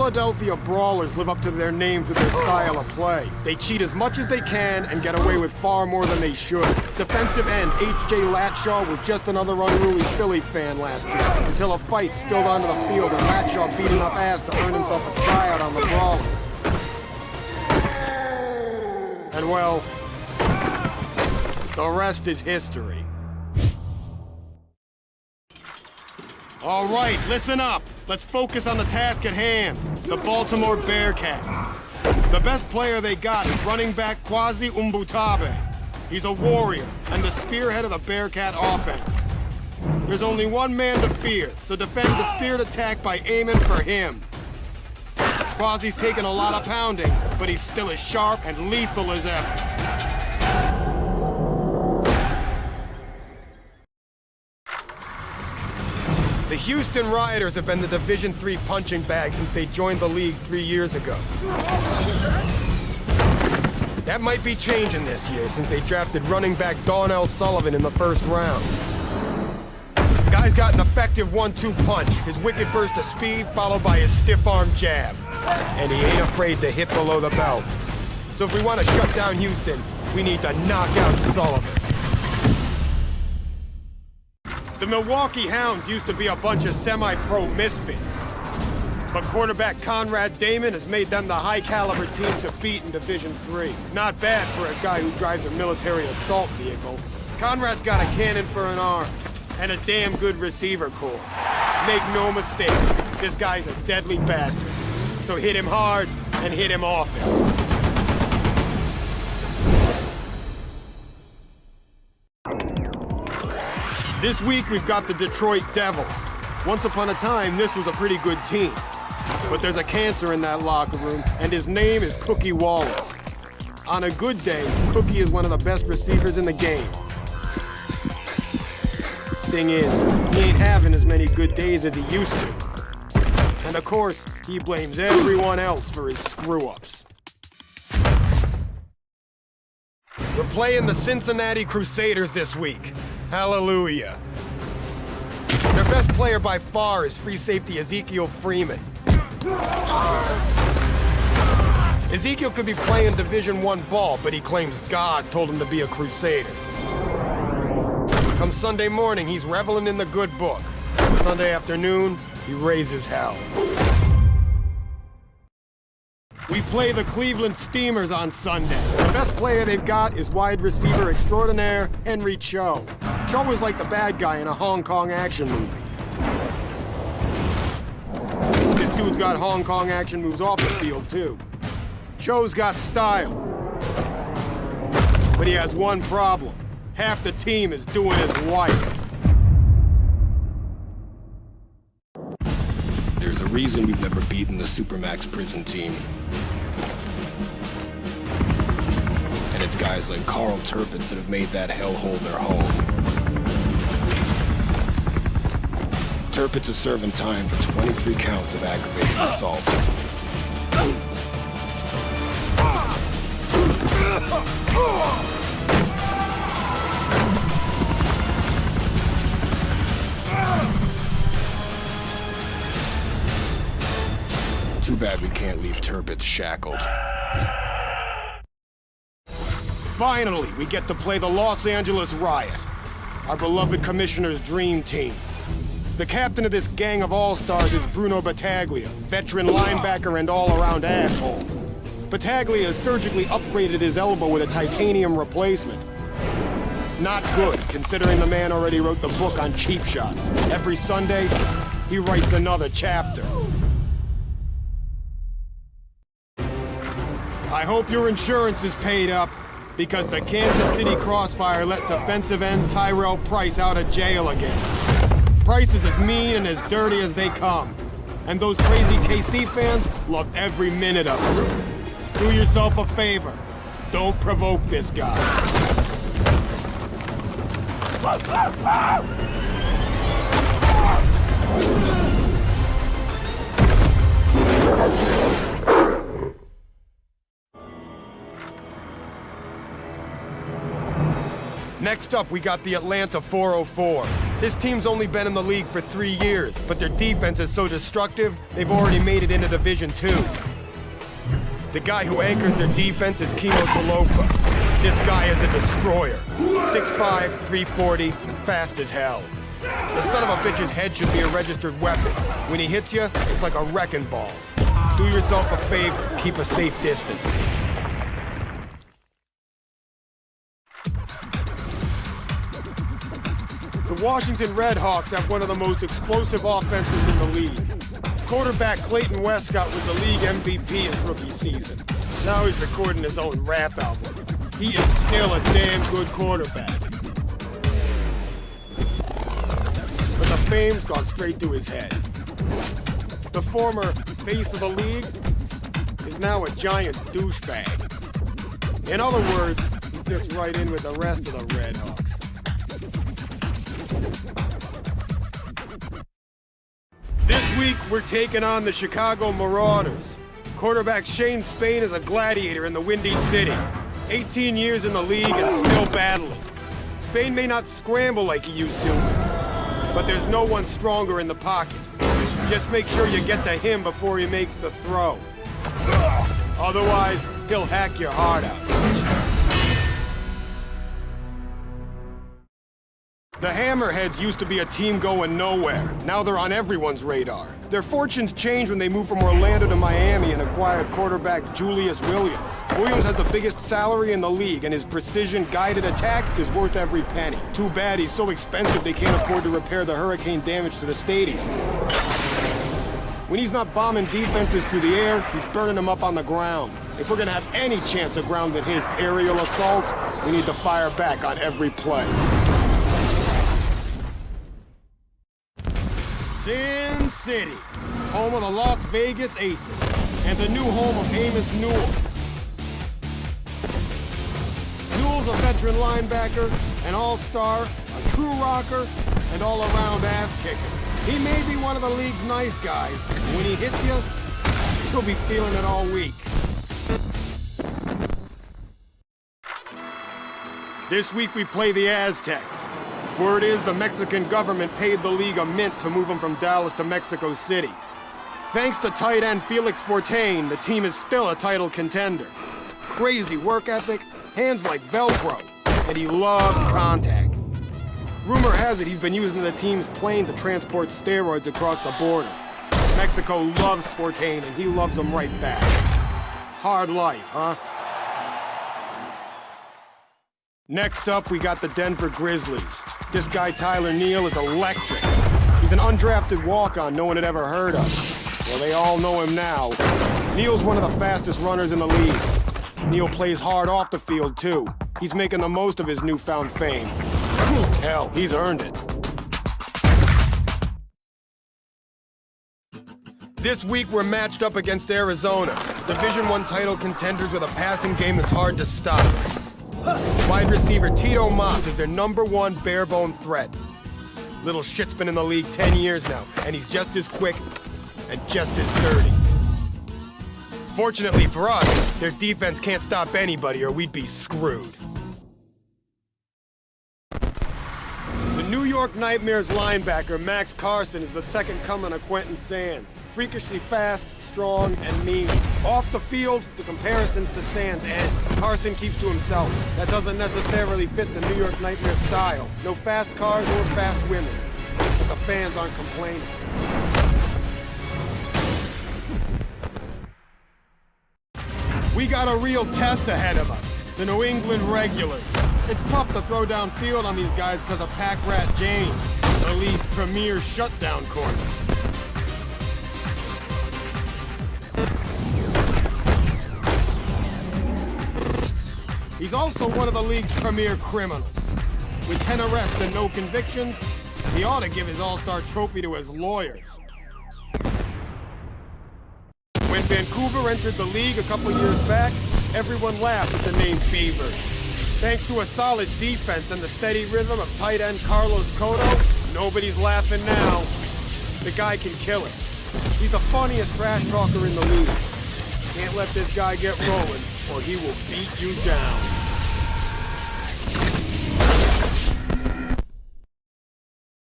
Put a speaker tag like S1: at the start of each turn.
S1: Philadelphia Brawlers live up to their names with their style of play. They cheat as much as they can and get away with far more than they should. Defensive end H.J. Latshaw was just another unruly Philly fan last year, until a fight spilled onto the field and Latshaw beat enough ass to earn himself a tryout on the Brawlers. And well, the rest is history. All right, listen up. Let's focus on the task at hand, the Baltimore Bearcats. The best player they got is running back Kwasi Umbutabe. He's a warrior and the spearhead of the Bearcat offense. There's only one man to fear, so defend the speared attack by aiming for him. Kwasi's taken a lot of pounding, but he's still as sharp and lethal as ever. The Houston Rioters have been the Division III punching bag since they joined the league 3 years ago. That might be changing this year since they drafted running back Donnell Sullivan in the first round. The guy's got an effective 1-2 punch, his wicked burst of speed followed by his stiff-arm jab. And he ain't afraid to hit below the belt. So if we want to shut down Houston, we need to knock out Sullivan. The Milwaukee Hounds used to be a bunch of semi-pro misfits. But quarterback Conrad Damon has made them the high-caliber team to beat in Division III. Not bad for a guy who drives a military assault vehicle. Conrad's got a cannon for an arm, and a damn good receiver corps. Make no mistake, this guy's a deadly bastard. So hit him hard, and hit him often. This week, we've got the Detroit Devils. Once upon a time, this was a pretty good team. But there's a cancer in that locker room, and his name is Cookie Wallace. On a good day, Cookie is one of the best receivers in the game. Thing is, he ain't having as many good days as he used to. And of course, he blames everyone else for his screw-ups. We're playing the Cincinnati Crusaders this week. Hallelujah. Their best player by far is free safety Ezekiel Freeman. Ezekiel could be playing Division I ball, but he claims God told him to be a Crusader. Come Sunday morning, he's reveling in the good book. Sunday afternoon, he raises hell. We play the Cleveland Steamers on Sunday. The best player they've got is wide receiver extraordinaire Henry Cho. Cho was like the bad guy in a Hong Kong action movie. This dude's got Hong Kong action moves off the field, too. Cho's got style. But he has one problem. Half the team is doing his wife. There's a reason we've never beaten the Supermax Prison team. And it's guys like Carl Turpitz that have made that hellhole their home. Turpitz is serving time for 23 counts of aggravated assault. Too bad we can't leave Turpitz shackled. Finally, we get to play the Los Angeles Riot, our beloved commissioner's dream team. The captain of this gang of all-stars is Bruno Battaglia, veteran linebacker and all-around asshole. Battaglia has surgically upgraded his elbow with a titanium replacement. Not good, considering the man already wrote the book on cheap shots. Every Sunday, he writes another chapter. I hope your insurance is paid up, because the Kansas City Crossfire let defensive end Tyrell Price out of jail again. Price is as mean and as dirty as they come. And those crazy KC fans love every minute of it. Do yourself a favor. Don't provoke this guy. Next Next up, we got the Atlanta 404. This team's only been in the league for 3 years, but their defense is so destructive, they've already made it into Division 2. The guy who anchors their defense is Kino Talofa. This guy is a destroyer. 6'5", 340, fast as hell. The son of a bitch's head should be a registered weapon. When he hits you, it's like a wrecking ball. Do yourself a favor, keep a safe distance. The Washington Redhawks have one of the most explosive offenses in the league. Quarterback Clayton Westcott was the league MVP his rookie season. Now he's recording his own rap album. He is still a damn good quarterback. But the fame's gone straight to his head. The former face of the league is now a giant douchebag. In other words, he fits right in with the rest of the Redhawks. This week, we're taking on the Chicago Marauders. Quarterback Shane Spain is a gladiator in the Windy City. 18 years in the league and still battling. Spain may not scramble like he used to, but there's no one stronger in the pocket. Just make sure you get to him before he makes the throw. Otherwise, he'll hack your heart out. The Hammerheads used to be a team going nowhere. Now they're on everyone's radar. Their fortunes changed when they moved from Orlando to Miami and acquired quarterback Julius Williams. Williams has the biggest salary in the league, and his precision-guided attack is worth every penny. Too bad he's so expensive they can't afford to repair the hurricane damage to the stadium. When he's not bombing defenses through the air, he's burning them up on the ground. If we're gonna have any chance of grounding his aerial assaults, we need to fire back on every play. Sin City, home of the Las Vegas Aces, and the new home of Amos Newell. Newell's a veteran linebacker, an all-star, a true rocker, and all-around ass-kicker. He may be one of the league's nice guys, but when he hits you, he'll be feeling it all week. This week we play the Aztecs. Word is the Mexican government paid the league a mint to move him from Dallas to Mexico City. Thanks to tight end Felix Fortain, the team is still a title contender. Crazy work ethic, hands like Velcro, and he loves contact. Rumor has it he's been using the team's plane to transport steroids across the border. Mexico loves Fortain, and he loves them right back. Hard life, huh? Next up, we got the Denver Grizzlies. This guy, Tyler Neal, is electric. He's an undrafted walk-on no one had ever heard of. Well, they all know him now. Neal's one of the fastest runners in the league. Neal plays hard off the field, too. He's making the most of his newfound fame. Hell, he's earned it. This week, we're matched up against Arizona, Division I title contenders with a passing game that's hard to stop. Wide receiver Tito Moss is their #1 bare-bone threat. Little shit's been in the league 10 years now, and he's just as quick and just as dirty. Fortunately for us, their defense can't stop anybody or we'd be screwed. The New York Nightmares linebacker Max Carson is the second coming of Quentin Sands. Freakishly fast, strong, and mean. Off the field, the comparisons to Sands end. Carson keeps to himself. That doesn't necessarily fit the New York Nightmare style. No fast cars or fast women. But the fans aren't complaining. We got a real test ahead of us. The New England Regulars. It's tough to throw downfield on these guys because of Pack Rat James, the league's premier shutdown corner. He's also one of the league's premier criminals. With 10 arrests and no convictions, he ought to give his All-Star trophy to his lawyers. When Vancouver entered the league a couple years back, everyone laughed at the name Beavers. Thanks to a solid defense and the steady rhythm of tight end Carlos Cotto, nobody's laughing now. The guy can kill it. He's the funniest trash talker in the league. Can't let this guy get rolling, or he will beat you down.